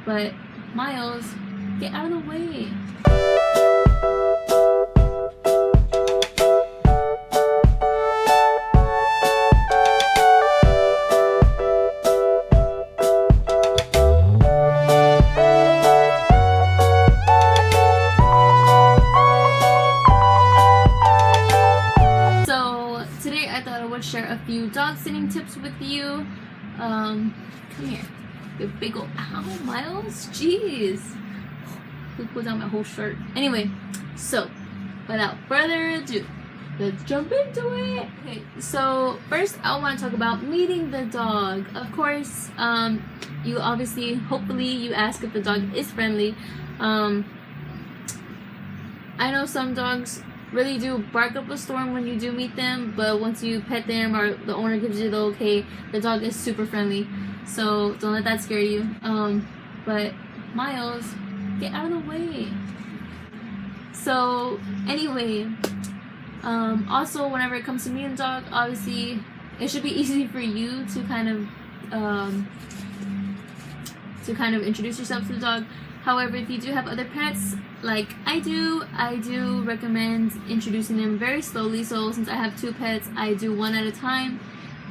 But Miles, get out of the way. Share a few dog sitting tips with you. Come here. The big old ow, Miles. Jeez. Who pulled down my whole shirt? Anyway, so without further ado, let's jump into it. Okay, so first I want to talk about meeting the dog. Of course, you obviously, hopefully, you ask if the dog is friendly. I know some dogs really do bark up a storm when you do meet them, but once you pet them or the owner gives you the okay, the dog is super friendly, so don't let that scare you. But Miles, get out of the way. So anyway, also whenever it comes to meeting the dog, obviously it should be easy for you to kind of introduce yourself to the dog. However, if you do have other pets, like I do recommend introducing them very slowly. So since I have 2 pets, I do one at a time,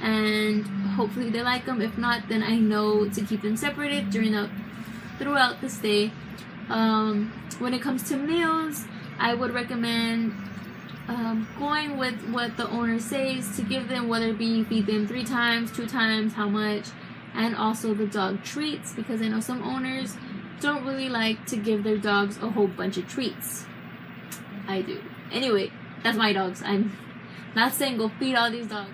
and hopefully they like them. If not, then I know to keep them separated throughout the stay. When it comes to meals, I would recommend going with what the owner says to give them, whether it be feed them 3 times, 2 times, how much, and also the dog treats, because I know some owners don't really like to give their dogs a whole bunch of treats. I do. Anyway, that's my dogs. I'm not saying go feed all these dogs.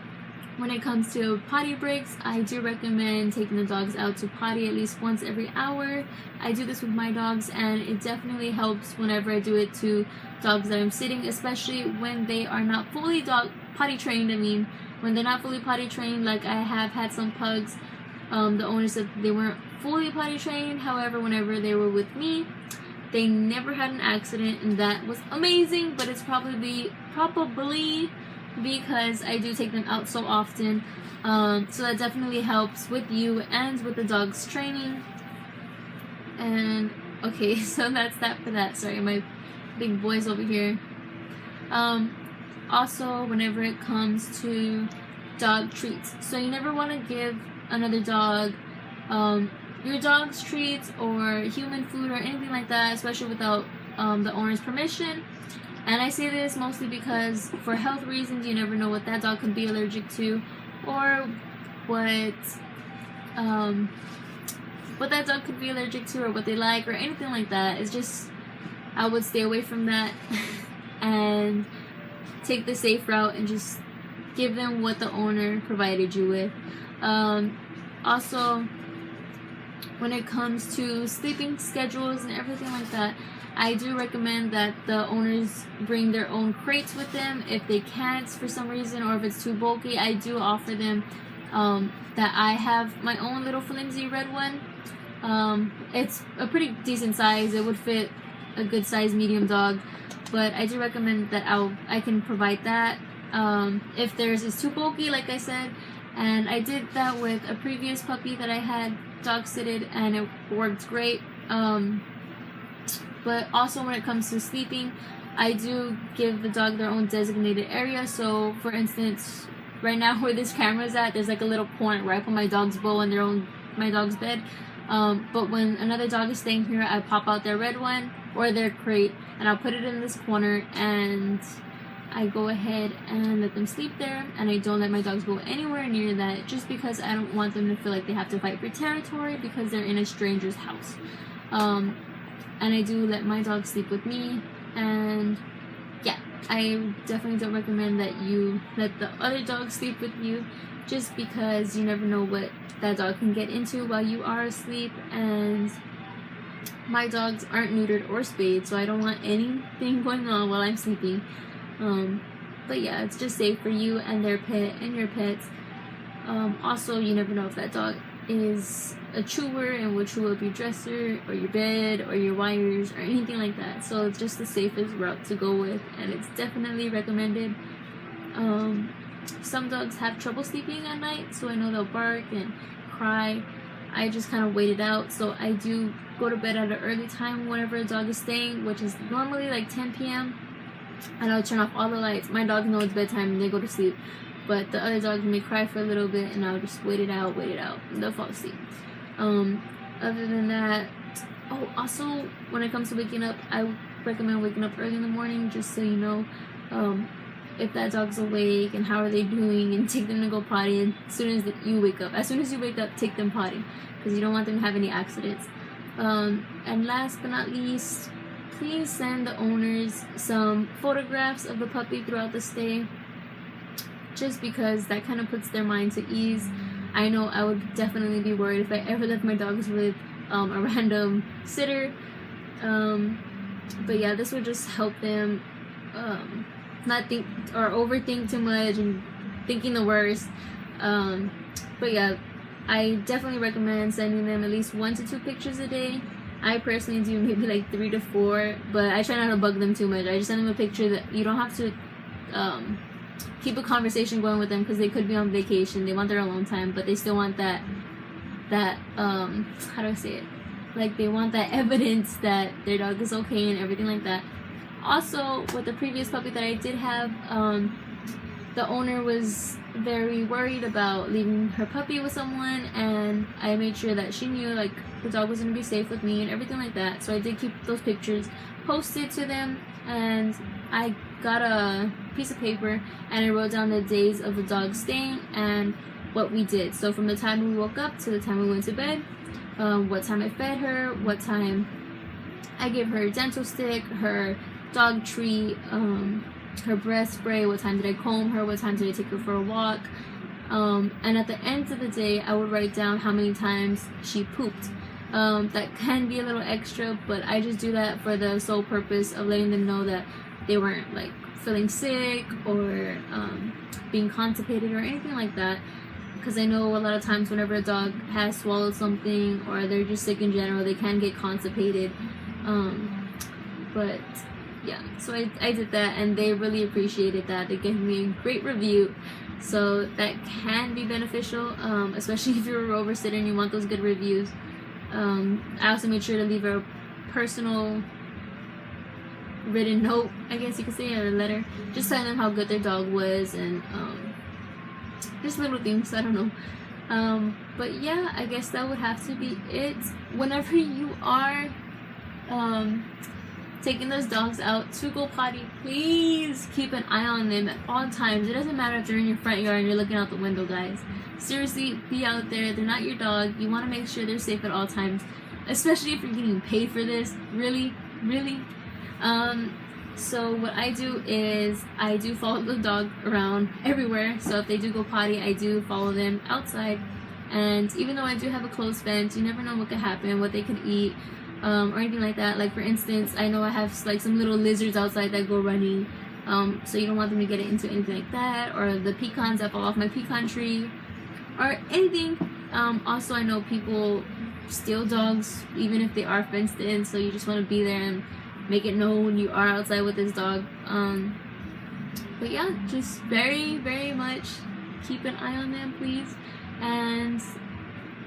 When it comes to potty breaks, I do recommend taking the dogs out to potty at least once every hour. I do this with my dogs, and it definitely helps whenever I do it to dogs that I'm sitting, especially when they are not fully potty trained. I mean, when they're not fully potty trained, like I have had some pugs. The owner said they weren't fully potty trained. However, whenever they were with me, they never had an accident, and that was amazing. But it's probably because I do take them out so often. So that definitely helps with you and with the dog's training. And okay, so that's that for that. Sorry, my big boys over here. Also, whenever it comes to dog treats, so you never want to give another dog your dog's treats or human food or anything like that, especially without the owner's permission. And I say this mostly because for health reasons, you never know what that dog could be allergic to, or what that dog could be allergic to, or what they like, or anything like that. It's just, I would stay away from that and take the safe route and just give them what the owner provided you with. Also, when it comes to sleeping schedules and everything like that, I do recommend that the owners bring their own crates with them. If they can't for some reason, or if it's too bulky, I do offer them that I have my own little flimsy red one. It's a pretty decent size. It would fit a good size medium dog, but I do recommend that I can provide that. If theirs is too bulky, like I said, and I did that with a previous puppy that I had dog sitted, and it worked great. But also when it comes to sleeping, I do give the dog their own designated area. So for instance, right now where this camera is at, there's like a little point where I put my dog's bowl in my dog's bed. But when another dog is staying here, I pop out their red one or their crate, and I'll put it in this corner, and I go ahead and let them sleep there, and I don't let my dogs go anywhere near that, just because I don't want them to feel like they have to fight for territory because they're in a stranger's house. And I do let my dog sleep with me, and yeah, I definitely don't recommend that you let the other dog sleep with you, just because you never know what that dog can get into while you are asleep. And my dogs aren't neutered or spayed, so I don't want anything going on while I'm sleeping. But yeah, it's just safe for you and their pet and your pets. Also, you never know if that dog is a chewer and will chew up your dresser or your bed or your wires or anything like that. So it's just the safest route to go with, and it's definitely recommended. Some dogs have trouble sleeping at night, so I know they'll bark and cry. I just kind of wait it out. So I do go to bed at an early time whenever a dog is staying, which is normally like 10 p.m. and I'll turn off all the lights. My dogs know it's bedtime and they go to sleep, but the other dogs may cry for a little bit, and I'll just wait it out, and they'll fall asleep. Other than that, oh, also when it comes to waking up, I recommend waking up early in the morning, just so you know if that dog's awake and how are they doing, and take them to go potty. And as soon as you wake up, take them potty, because you don't want them to have any accidents. And last but not least, please send the owners some photographs of the puppy throughout the stay, just because that kind of puts their mind to ease. I know I would definitely be worried if I ever left my dogs with a random sitter. But yeah, this would just help them not think or overthink too much and thinking the worst. But yeah, I definitely recommend sending them at least 1 to 2 pictures a day. I personally do maybe like 3 to 4, but I try not to bug them too much. I just send them a picture that you don't have to keep a conversation going with them, because they could be on vacation. They want their alone time, but they still want that how do I say it? Like, they want that evidence that their dog is okay and everything like that. Also, with the previous puppy that I did have, the owner was very worried about leaving her puppy with someone, and I made sure that she knew like the dog was going to be safe with me and everything like that. So I did keep those pictures posted to them, and I got a piece of paper and I wrote down the days of the dog staying and what we did. So from the time we woke up to the time we went to bed, what time I fed her, what time I gave her dental stick, her dog treat, her breath spray, what time did I comb her, what time did I take her for a walk, and at the end of the day I would write down how many times she pooped. That can be a little extra, but I just do that for the sole purpose of letting them know that they weren't like feeling sick or being constipated or anything like that, because I know a lot of times whenever a dog has swallowed something or they're just sick in general, they can get constipated. But yeah, so I did that, and they really appreciated that. They gave me a great review, so that can be beneficial, especially if you're a Rover sitter and you want those good reviews. I also made sure to leave a personal written note, I guess you could say, or a letter, just telling them how good their dog was, and just little things, I don't know. But yeah, I guess that would have to be it. Whenever you are taking those dogs out to go potty, please keep an eye on them at all times. It doesn't matter if they're in your front yard and you're looking out the window, guys. Seriously, be out there. They're not your dog. You want to make sure they're safe at all times, especially if you're getting paid for this. Really. So what I do is I do follow the dog around everywhere. So if they do go potty, I do follow them outside. And even though I do have a closed fence, you never know what could happen, what they could eat, or anything like that. Like, for instance, I know I have like some little lizards outside that go running, so you don't want them to get into anything like that, or the pecans that fall off my pecan tree, or anything. Also, I know people steal dogs even if they are fenced in, so you just want to be there and make it known you are outside with this dog. But yeah, just very, very much keep an eye on them, please. And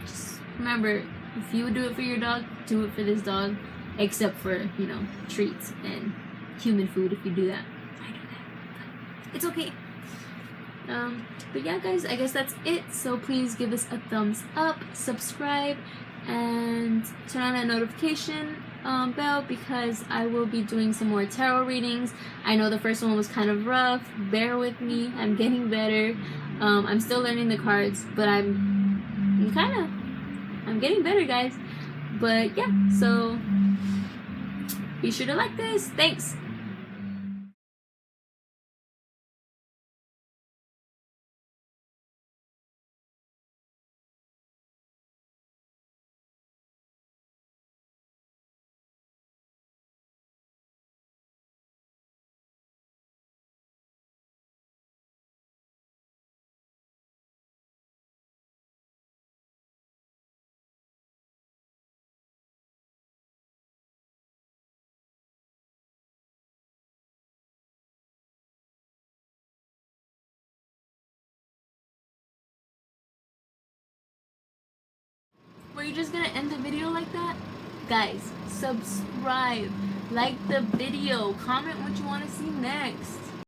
just remember, if you would do it for your dog, do it for this dog, except for, you know, treats and human food. If you do that, I do that, but it's okay. But yeah, guys, I guess that's it. So please give us a thumbs up, subscribe, and turn on that notification bell, because I will be doing some more tarot readings. I know the first one was kind of rough. Bear with me. I'm getting better. I'm still learning the cards, but I'm getting better, guys. But yeah, so be sure to like this. Thanks. you just gonna end the video like that? Guys, subscribe, like the video, comment what you want to see next.